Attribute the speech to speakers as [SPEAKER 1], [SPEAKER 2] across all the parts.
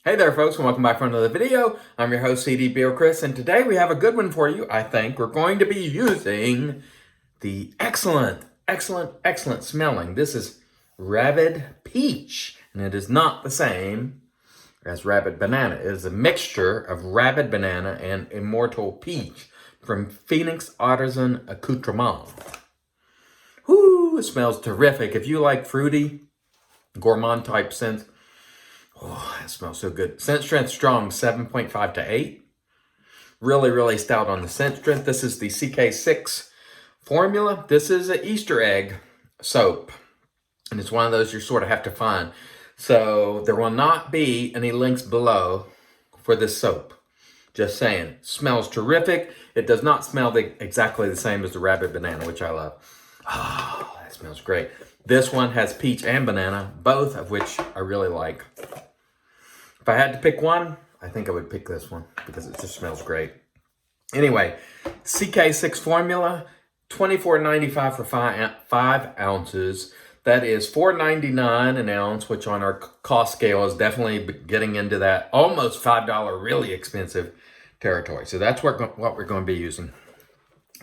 [SPEAKER 1] Hey there, folks, and welcome back for another video. I'm your host, CD Beer Chris, and today we have a good one for you, I think. We're going to be using the excellent smelling. This is Rabid Peach, and it is not the same as Rabid Banana. It is a mixture of Rabid Banana and Immortal Peach from Phoenix Artisan Accoutrement. Whoo, it smells terrific. If you like fruity, gourmand type scents, oh, it smells so good. Scent strength strong, 7.5 to 8. Really stout on the scent strength. This is the CK6 formula. This is an Easter egg soap. And it's one of those you sort of have to find. So there will not be any links below for this soap. Just saying. Smells terrific. It does not smell exactly the same as the Rabid Banana, which I love. Oh, that smells great. This one has peach and banana, both of which I really like. If I had to pick one, I think I would pick this one because it just smells great. Anyway, CK6 formula, $24.95 for 5 ounces. That is $4.99 an ounce, which on our cost scale is definitely getting into that almost $5 really expensive territory. So that's what we're going to be using.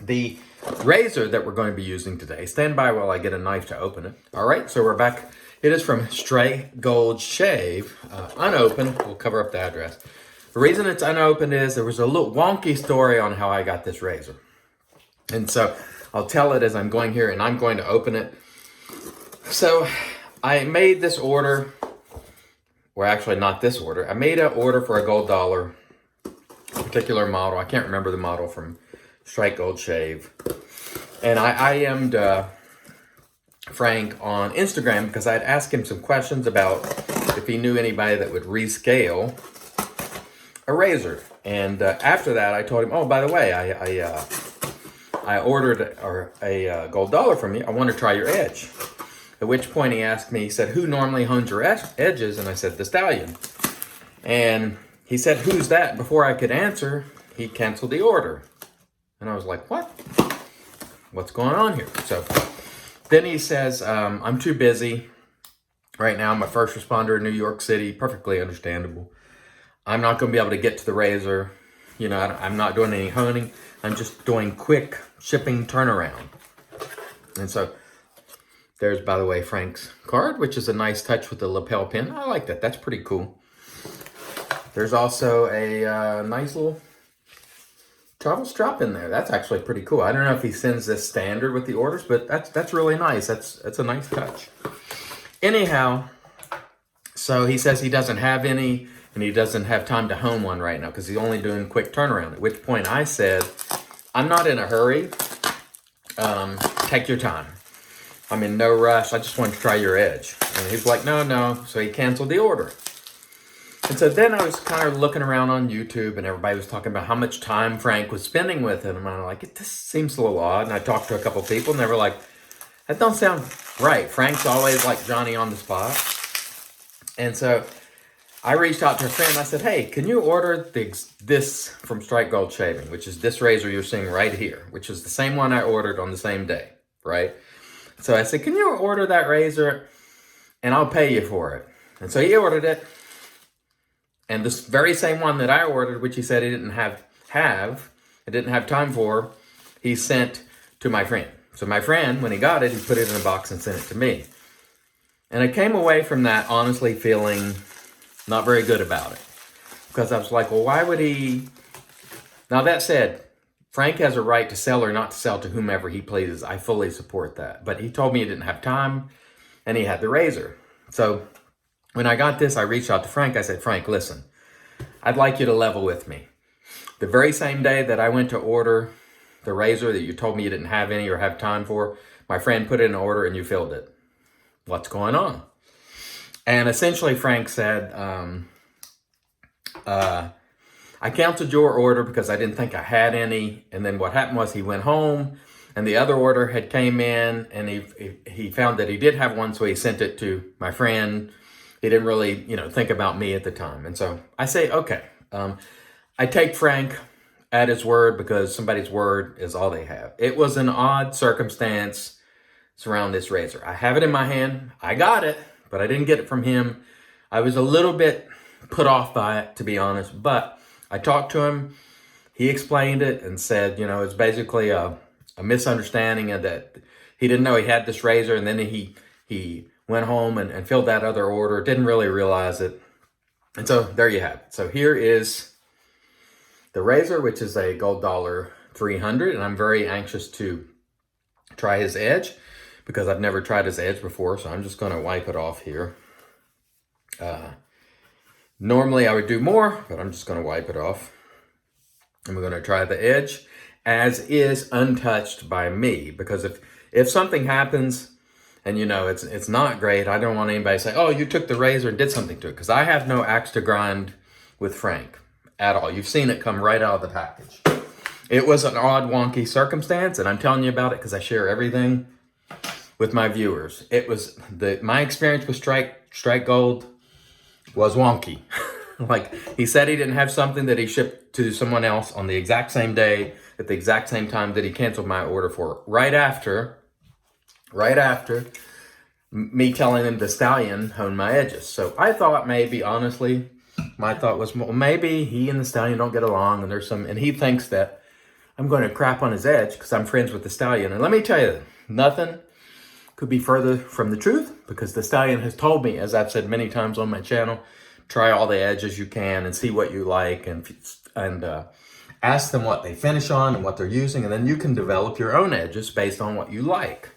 [SPEAKER 1] The razor that we're going to be using today, stand by while I get a knife to open it. All right, so we're back. It is from Stray Gold Shave, unopened. We'll cover up the address. The reason it's unopened is there was a little wonky story on how I got this razor. And so I'll tell it as I'm going here, and I'm going to open it. So I made this order, or actually not this order. I made an order for a gold dollar, particular model. I can't remember the model from Stray Gold Shave. And I IM'd Frank on Instagram because I'd asked him some questions about if he knew anybody that would rescale a razor. And after that, I told him, oh, by the way, I ordered a gold dollar from you. I want to try your edge. At which point he asked me, he said, who normally hones your edges? And I said, the Stallion. And he said, who's that? Before I could answer, he canceled the order. And I was like, what? What's going on here? So then he says, I'm too busy right now. I'm a first responder in New York City. Perfectly understandable. I'm not going to be able to get to the razor. You know, I'm not doing any honing. I'm just doing quick shipping turnaround. And so there's, by the way, Frank's card, which is a nice touch with the lapel pin. I like that. That's pretty cool. There's also a nice little travel strap in there. That's actually pretty cool. I don't know if he sends this standard with the orders, but that's really nice. That's a nice touch. Anyhow, so he says he doesn't have any, and he doesn't have time to hone one right now because he's only doing quick turnaround. At which point I said, I'm not in a hurry. Take your time. I'm in no rush. I just want to try your edge. And he's like, no. So he canceled the order. And so then I was kind of looking around on YouTube, and everybody was talking about how much time Frank was spending with him. And I'm like, this seems a little odd. And I talked to a couple of people, and they were like, that don't sound right. Frank's always like Johnny on the spot. And so I reached out to a friend. I said, hey, can you order this from Strike Gold Shaving, which is this razor you're seeing right here, which is the same one I ordered on the same day, right? So I said, can you order that razor, and I'll pay you for it. And so he ordered it. And this very same one that I ordered, which he said he didn't have time for, he sent to my friend. So my friend, when he got it, he put it in a box and sent it to me. And I came away from that honestly feeling not very good about it. Because I was like, well, why would he? Now that said, Frank has a right to sell or not to sell to whomever he pleases. I fully support that. But he told me he didn't have time, and he had the razor. So when I got this, I reached out to Frank. I said, Frank, listen, I'd like you to level with me. The very same day that I went to order the razor that you told me you didn't have any or have time for, my friend put in an order and you filled it. What's going on? And essentially Frank said, I canceled your order because I didn't think I had any. And then what happened was he went home and the other order had came in, and he found that he did have one, so he sent it to my friend. He didn't really, think about me at the time. And so I say, okay, I take Frank at his word because somebody's word is all they have. It was an odd circumstance surrounding this razor. I have it in my hand. I got it, but I didn't get it from him. I was a little bit put off by it, to be honest. But I talked to him. He explained it and said, it's basically a misunderstanding, and that he didn't know he had this razor, and then he went home and filled that other order, didn't really realize it. And so there you have it. So here is the razor, which is a gold dollar 300, and I'm very anxious to try his edge because I've never tried his edge before, so I'm just going to wipe it off here. Normally I would do more, but I'm just going to wipe it off. And we're going to try the edge as is, untouched by me, because if something happens and it's not great, I don't want anybody to say, oh, you took the razor and did something to it, because I have no axe to grind with Frank at all. You've seen it come right out of the package. It was an odd, wonky circumstance, and I'm telling you about it because I share everything with my viewers. It was my experience with Strike Gold was wonky. Like, he said he didn't have something that he shipped to someone else on the exact same day at the exact same time that he canceled my order for. Right after me telling him the Stallion honed my edges. So I thought maybe, honestly, my thought was, well, maybe he and the Stallion don't get along, and he thinks that I'm going to crap on his edge because I'm friends with the Stallion. And let me tell you, nothing could be further from the truth, because the Stallion has told me, as I've said many times on my channel, try all the edges you can and see what you like, and ask them what they finish on and what they're using, and then you can develop your own edges based on what you like.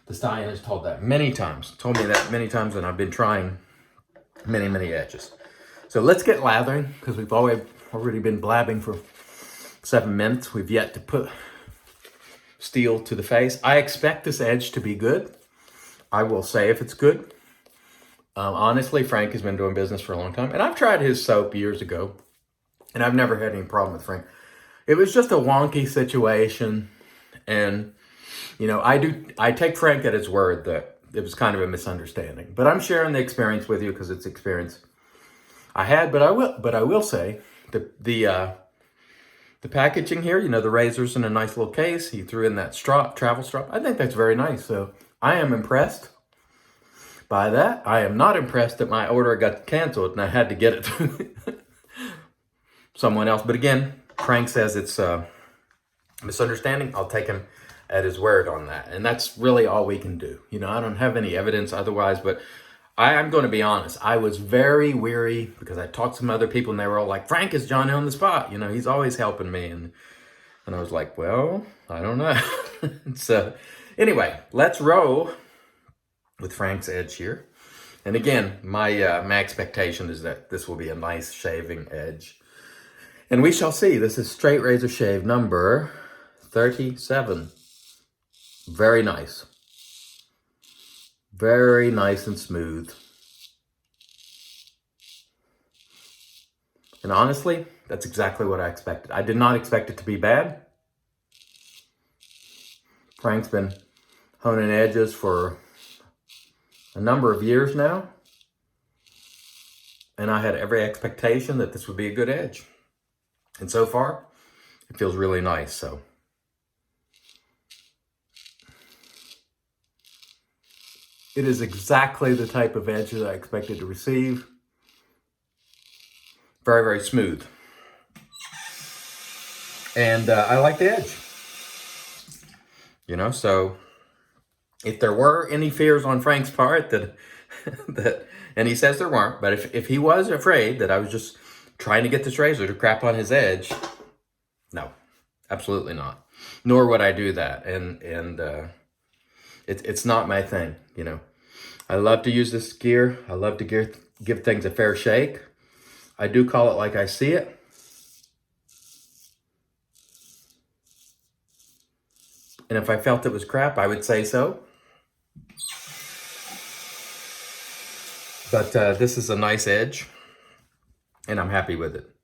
[SPEAKER 1] The Stallion has told me that many times, and I've been trying many, many edges. So let's get lathering, because we've already been blabbing for 7 minutes. We've yet to put steel to the face. I expect this edge to be good. I will say if it's good. Honestly, Frank has been doing business for a long time, and I've tried his soap years ago, and I've never had any problem with Frank. It was just a wonky situation, and I take Frank at his word that it was kind of a misunderstanding. But I'm sharing the experience with you because it's experience I had. But I will say the packaging here, the razor's in a nice little case. He threw in that travel strap. I think that's very nice. So I am impressed by that. I am not impressed that my order got canceled and I had to get it to someone else. But again, Frank says it's a misunderstanding. I'll take him at his word on that. And that's really all we can do. I don't have any evidence otherwise, but I'm going to be honest. I was very weary because I talked to some other people and they were all like, Frank is Johnny on the spot. He's always helping me. And I was like, well, I don't know. So anyway, let's roll with Frank's edge here. And again, my expectation is that this will be a nice shaving edge. And we shall see. This is straight razor shave number 37. Very nice. Very nice and smooth. And honestly, that's exactly what I expected. I did not expect it to be bad. Frank's been honing edges for a number of years now, and I had every expectation that this would be a good edge. And so far, it feels really nice. So it is exactly the type of edge that I expected to receive. Very, very smooth. And I like the edge. So if there were any fears on Frank's part that and he says there weren't, but if he was afraid that I was just trying to get this razor to crap on his edge, no, absolutely not. Nor would I do that. And it's not my thing, I love to use this gear. I love to give things a fair shake. I do call it like I see it. And if I felt it was crap, I would say so. But this is a nice edge, and I'm happy with it.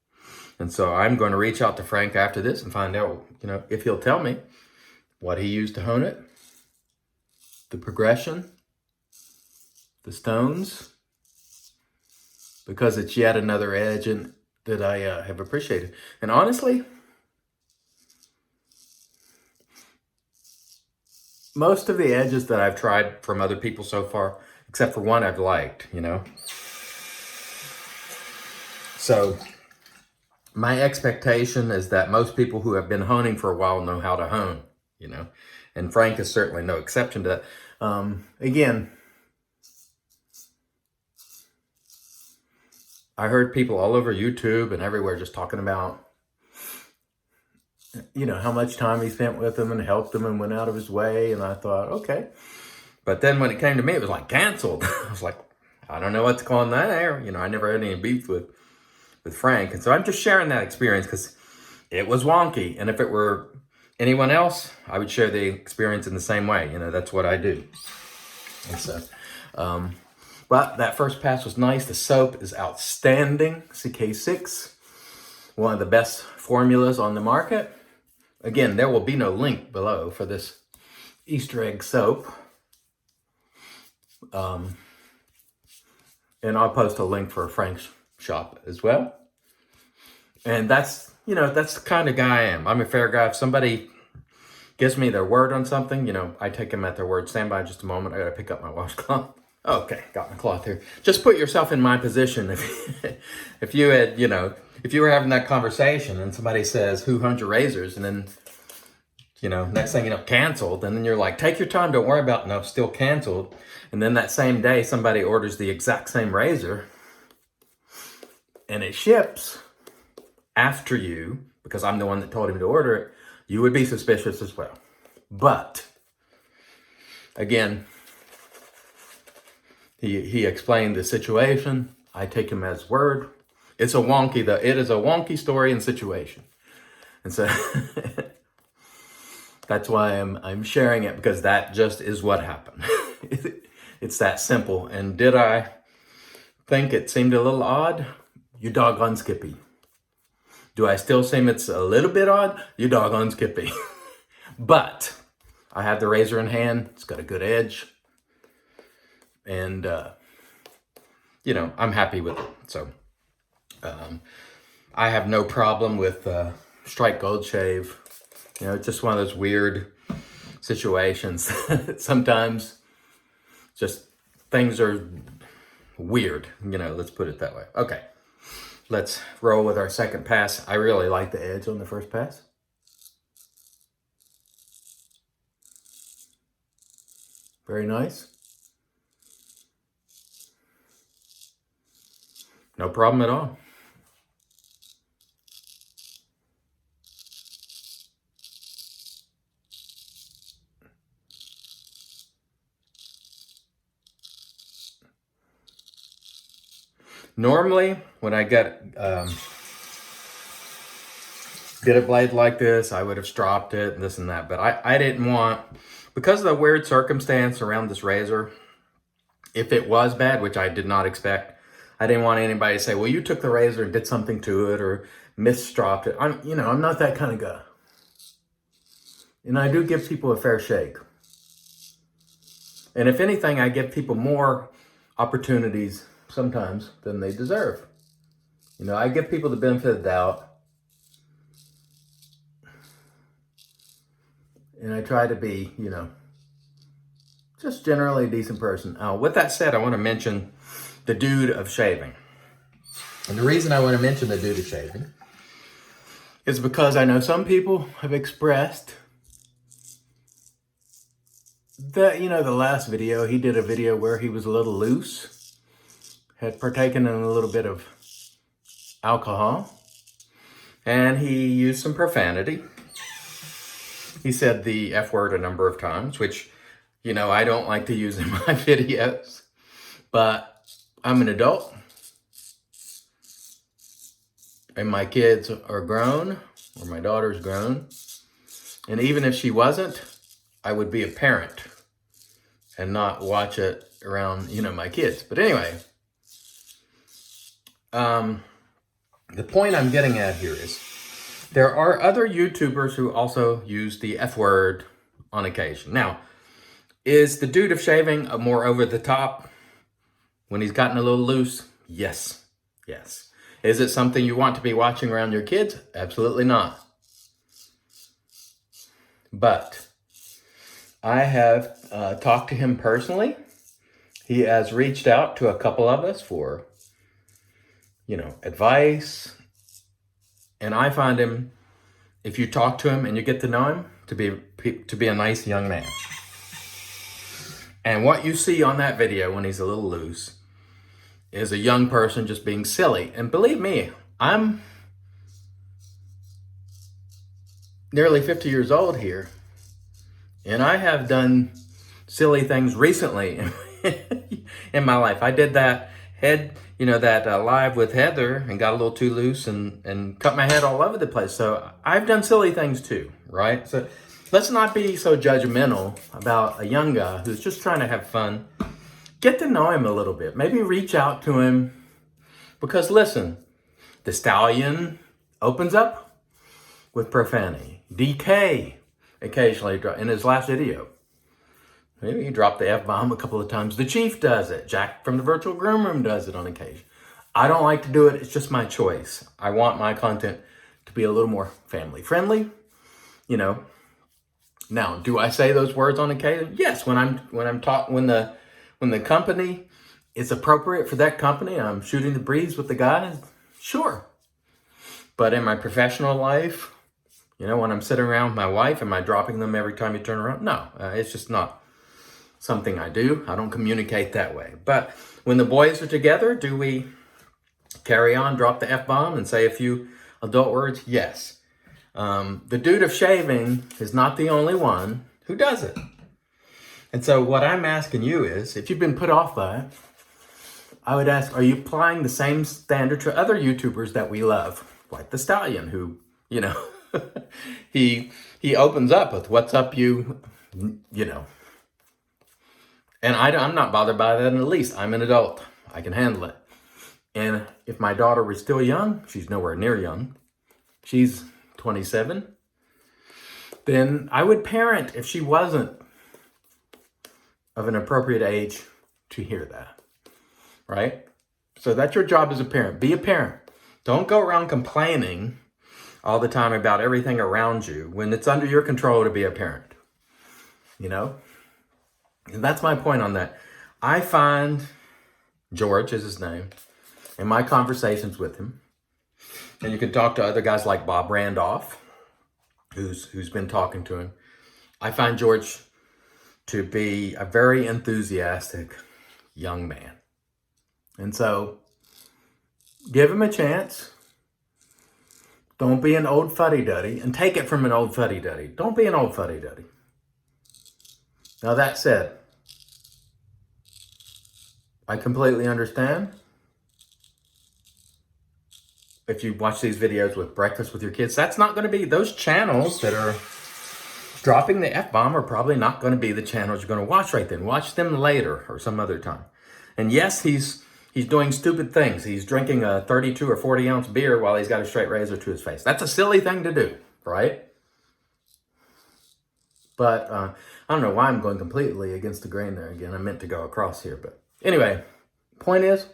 [SPEAKER 1] And so I'm going to reach out to Frank after this and find out, if he'll tell me what he used to hone it, the progression, the stones, because it's yet another edge that I have appreciated. And honestly, most of the edges that I've tried from other people so far, except for one I've liked, So my expectation is that most people who have been honing for a while know how to hone, you know, and Frank is certainly no exception to that. Again, I heard people all over YouTube and everywhere just talking about, you know, how much time he spent with them and helped them and went out of his way. And I thought, okay. But then when it came to me, it was like canceled. I was like, I don't know what to call in that air. You know, I never had any beef with Frank. And so I'm just sharing that experience because it was wonky. And if it were anyone else, I would share the experience in the same way. You know, that's what I do. And so, but that first pass was nice. The soap is outstanding. CK6, one of the best formulas on the market. Again, there will be no link below for this Easter egg soap. And I'll post a link for Frank's shop as well. And that's, you know, that's the kind of guy I am. I'm a fair guy. If somebody gives me their word on something, you know, I take them at their word. Stand by just a moment. I got to pick up my washcloth. Okay, got my cloth here. Just put yourself in my position. If you had, you know, if you were having that conversation and somebody says, who honed your razors? And then, you know, next thing you know, canceled. And then you're like, take your time. Don't worry about it. No, still canceled. And then that same day, somebody orders the exact same razor and it ships after you, because I'm the one that told him to order it, you would be suspicious as well. But again, he explained the situation. I take him as word. It is a wonky story and situation. And so that's why I'm sharing it, because that just is what happened. It's that simple. And did I think it seemed a little odd? You doggone Skippy. Do I still seem it's a little bit odd? You doggone Skippy. But I have the razor in hand. It's got a good edge. And, you know, I'm happy with it. So I have no problem with Strike Gold Shave. You know, it's just one of those weird situations. Sometimes just things are weird. You know, let's put it that way. Okay. Let's roll with our second pass. I really like the edge on the first pass. Very nice. No problem at all. Normally, when I get a blade like this, I would have stropped it and this and that. But I didn't want, because of the weird circumstance around this razor, if it was bad, which I did not expect, I didn't want anybody to say, well, you took the razor and did something to it or misstropped it. I'm not that kind of guy. And I do give people a fair shake. And if anything, I give people more opportunities sometimes than they deserve. You know, I give people the benefit of the doubt. And I try to be, you know, just generally a decent person. With that said, I want to mention the dude of shaving. And the reason I want to mention the dude of shaving is because I know some people have expressed that, you know, the last video, he did a video where he was a little loose, had partaken in a little bit of alcohol, and he used some profanity. He said the F word a number of times, which, you know, I don't like to use in my videos, but I'm an adult and my kids are grown, or my daughter's grown. And even if she wasn't, I would be a parent and not watch it around, you know, my kids. But anyway, the point I'm getting at here is there are other YouTubers who also use the F word on occasion. Now, is the dude of shaving a more over the top when he's gotten a little loose? Yes. Yes. Is it something you want to be watching around your kids? Absolutely not. But I have talked to him personally. He has reached out to a couple of us for advice. And I find him, if you talk to him and you get to know him, to be a nice young man. And what you see on that video when he's a little loose is a young person just being silly. And believe me, I'm nearly 50 years old here, and I have done silly things recently in my life. I did that live with Heather and got a little too loose and cut my head all over the place. So I've done silly things too, right? So let's not be so judgmental about a young guy who's just trying to have fun. Get to know him a little bit. Maybe reach out to him, because listen, the stallion opens up with profanity. DK occasionally in his last video. Maybe he dropped the F-bomb a couple of times. The Chief does it. Jack from the Virtual Groom Room does it on occasion. I don't like to do it. It's just my choice. I want my content to be a little more family friendly. Now, do I say those words on occasion? Yes, when the company is appropriate for that company, I'm shooting the breeze with the guys. Sure. But in my professional life, when I'm sitting around with my wife, am I dropping them every time you turn around? No, it's just not something I do. I don't communicate that way. But when the boys are together, do we carry on, drop the F-bomb, and say a few adult words? Yes. The dude of shaving is not the only one who does it. And so what I'm asking you is, if you've been put off by it, I would ask, are you applying the same standard to other YouTubers that we love? Like the Stallion, who, he opens up with, what's up, you know. And I'm not bothered by that in the least. I'm an adult. I can handle it. And if my daughter was still young, she's nowhere near young. She's 27. Then I would parent if she wasn't of an appropriate age to hear that. Right? So that's your job as a parent. Be a parent. Don't go around complaining all the time about everything around you when it's under your control to be a parent. And that's my point on that. I find George is his name in my conversations with him. And you can talk to other guys like Bob Randolph, who's been talking to him. I find George to be a very enthusiastic young man. And so give him a chance. Don't be an old fuddy-duddy, and take it from an old fuddy-duddy. Don't be an old fuddy-duddy. Now that said, I completely understand if you watch these videos with breakfast with your kids. That's not going to be, those channels that are dropping the F-bomb are probably not going to be the channels you're going to watch right then. Watch them later or some other time. And yes, he's doing stupid things. He's drinking a 32 or 40 ounce beer while he's got a straight razor to his face. That's a silly thing to do, right? But I don't know why I'm going completely against the grain there again. I meant to go across here, but anyway, point is,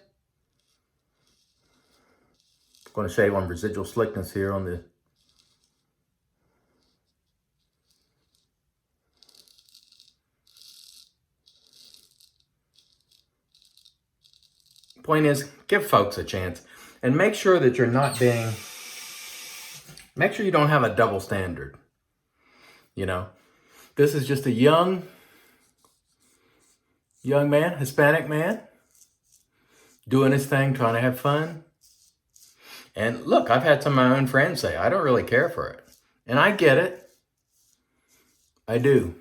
[SPEAKER 1] I'm going to shave on residual slickness here on the point is, give folks a chance and make sure that you're not make sure you don't have a double standard. This is just a young man, Hispanic man, doing his thing, trying to have fun. And look, I've had some of my own friends say, I don't really care for it. And I get it. I do.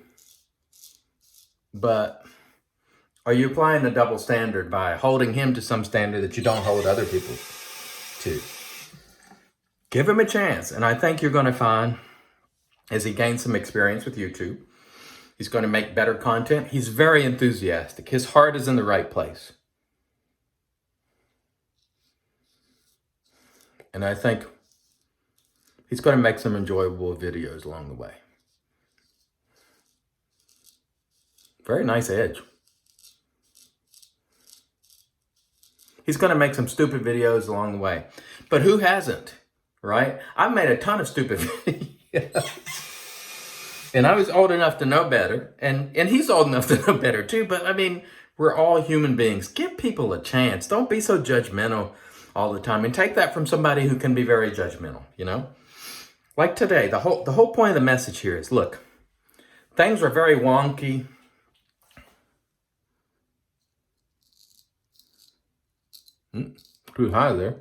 [SPEAKER 1] But are you applying a double standard by holding him to some standard that you don't hold other people to? Give him a chance. And I think you're going to find, as he gains some experience with YouTube, he's going to make better content. He's very enthusiastic. His heart is in the right place. And I think he's going to make some enjoyable videos along the way. Very nice edge. He's going to make some stupid videos along the way. But who hasn't, right? I've made a ton of stupid videos. And I was old enough to know better. And he's old enough to know better too. But I mean, we're all human beings. Give people a chance. Don't be so judgmental all the time. And take that from somebody who can be very judgmental, you know? Like today, the whole point of the message here is, look, things are very wonky. Too high there.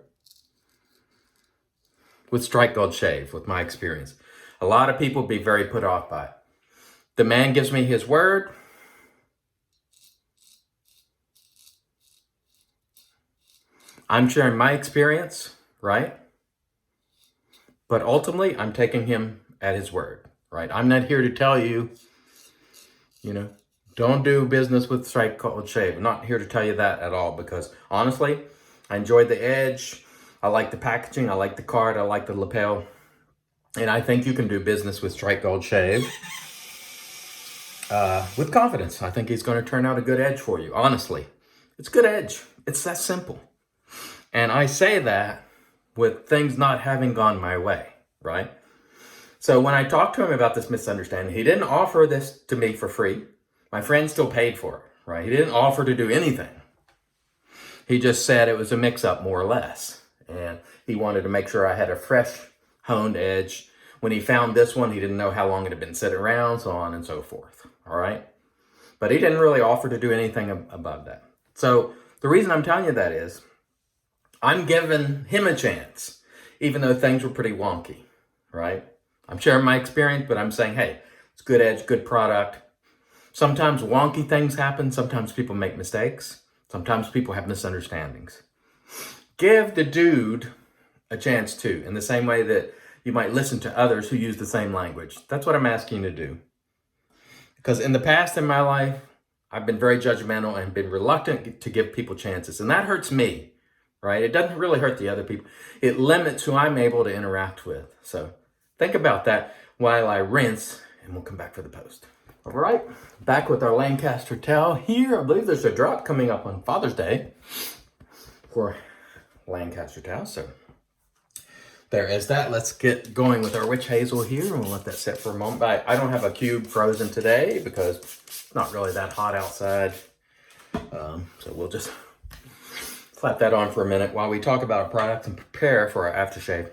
[SPEAKER 1] With Strike Gold Shave, with my experience. A lot of people be very put off by it. The man gives me his word. I'm sharing my experience, right? But ultimately, I'm taking him at his word, right? I'm not here to tell you, you know, don't do business with Strike Gold Shave. I'm not here to tell you that at all, because honestly, I enjoyed the edge. I like the packaging. I like the card. I like the lapel. And I think you can do business with Strike Gold Shave with confidence. I think he's going to turn out a good edge for you. Honestly, it's good edge. It's that simple. And I say that with things not having gone my way, right? So when I talked to him about this misunderstanding, he didn't offer this to me for free. My friend still paid for it, right? He didn't offer to do anything. He just said it was a mix-up, more or less. And he wanted to make sure I had a fresh honed edge. When he found this one, he didn't know how long it had been sitting around, so on and so forth, all right? But he didn't really offer to do anything above that. So the reason I'm telling you that is, I'm giving him a chance, even though things were pretty wonky, right? I'm sharing my experience, but I'm saying, hey, it's good edge, good product. Sometimes wonky things happen. Sometimes people make mistakes. Sometimes people have misunderstandings. Give the dude a chance too, in the same way that you might listen to others who use the same language. That's what I'm asking you to do. Because in the past in my life, I've been very judgmental and been reluctant to give people chances. And that hurts me. Right? It doesn't really hurt the other people. It limits who I'm able to interact with. So think about that while I rinse, and we'll come back for the post. All right, back with our Lancaster towel here. I believe there's a drop coming up on Father's Day for Lancaster towel. So there is that. Let's get going with our witch hazel here, and we'll let that sit for a moment. I don't have a cube frozen today because it's not really that hot outside. So we'll just slap that on for a minute while we talk about our product and prepare for our aftershave.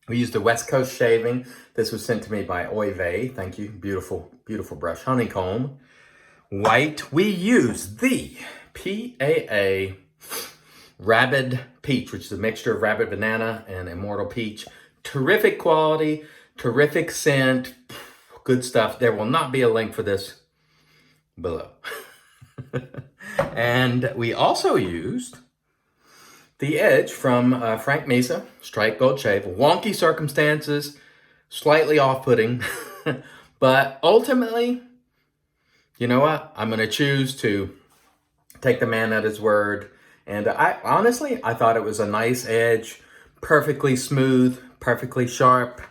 [SPEAKER 1] We use the West Coast shaving. This was sent to me by Oive. Thank you. Beautiful, beautiful brush. Honeycomb. White. We use the PAA Rabid Peach, which is a mixture of Rabid Banana and Immortal Peach. Terrific quality, terrific scent, good stuff. There will not be a link for this below. And we also used the edge from Frank Mesa, Strike Gold Shave. Wonky circumstances, slightly off-putting, but ultimately, you know what? I'm going to choose to take the man at his word. And I thought it was a nice edge, perfectly smooth, perfectly sharp.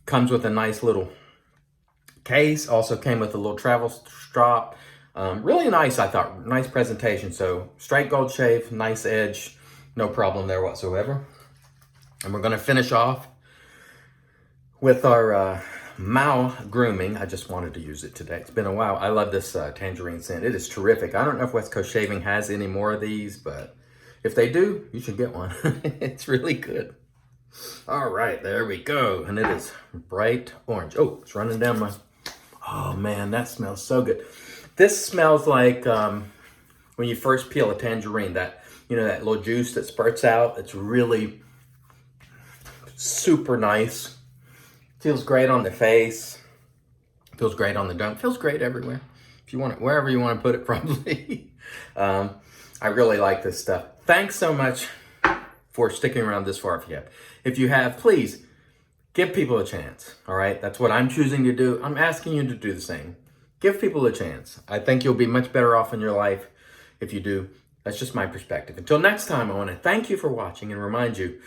[SPEAKER 1] Comes with a nice little case. Also came with a little travel strap. Really nice, I thought. Nice presentation. So Strike Gold Shave, nice edge. No problem there whatsoever. And we're going to finish off with our Mao grooming. I just wanted to use it today. It's been a while. I love this tangerine scent. It is terrific. I don't know if West Coast Shaving has any more of these, but if they do, you should get one. It's really good. All right, there we go. And it is bright orange. Oh, it's running down my... Oh, man, that smells so good. This smells like when you first peel a tangerine, that that little juice that spurts out. It's really super nice. Feels great on the face. Feels great on the dome. Feels great everywhere. If you want it, wherever you want to put it, probably. I really like this stuff. Thanks so much for sticking around this far if you have. Please give people a chance, all right? That's what I'm choosing to do. I'm asking you to do the same. Give people a chance. I think you'll be much better off in your life if you do. That's just my perspective. Until next time, I want to thank you for watching and remind you,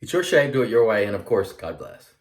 [SPEAKER 1] it's your shave, do it your way, and of course, God bless.